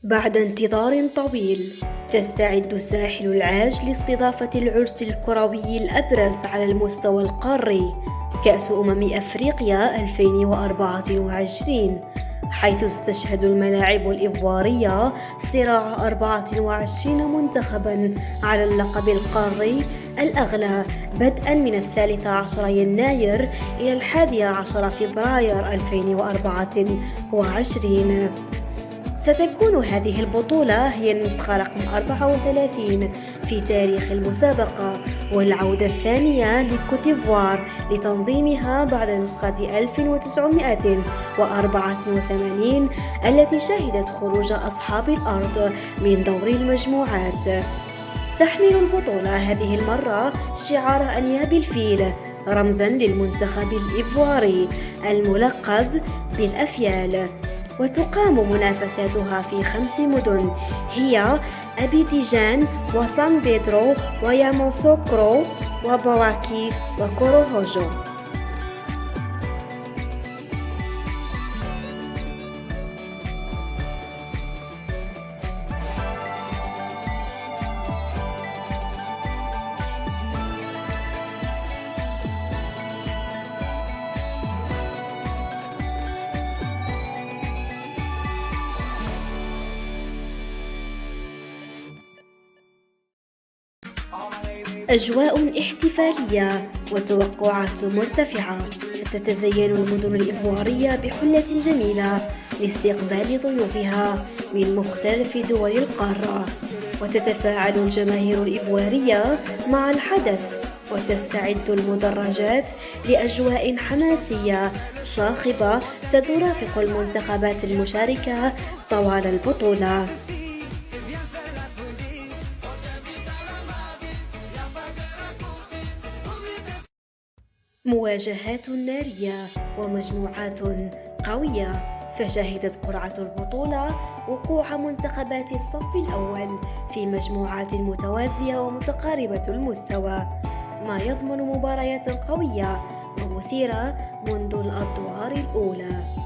بعد انتظار طويل، تستعد ساحل العاج لاستضافة العرس الكروي الأبرز على المستوى القاري، كأس أفريقيا 2024، حيث ستشهد الملاعب الإيفوارية صراع 24 منتخباً على اللقب القاري الأغلى، بدءاً من 13 يناير إلى 11 فبراير 2024. ستكون هذه البطولة هي النسخة رقم 34 في تاريخ المسابقة، والعودة الثانية لكوتيفوار لتنظيمها بعد نسخة 1984 التي شهدت خروج أصحاب الأرض من دور المجموعات. تحمل البطولة هذه المرة شعار أنياب الفيل، رمزاً للمنتخب الإيفواري الملقب بالأفيال. وتقام منافساتها في 5 مدن هي أبيديجان وسان بيدرو وياموسوكرو وبواكي وكوروهوجو. أجواء احتفالية وتوقعات مرتفعة، فتتزين المدن الإيفوارية بحلة جميلة لاستقبال ضيوفها من مختلف دول القارة، وتتفاعل الجماهير الإيفوارية مع الحدث، وتستعد المدرجات لأجواء حماسية صاخبة سترافق المنتخبات المشاركة طوال البطولة. مواجهات نارية ومجموعات قوية، فشهدت قرعة البطولة وقوع منتخبات الصف الأول في مجموعات متوازية ومتقاربة المستوى، ما يضمن مباريات قوية ومثيرة منذ الأدوار الأولى.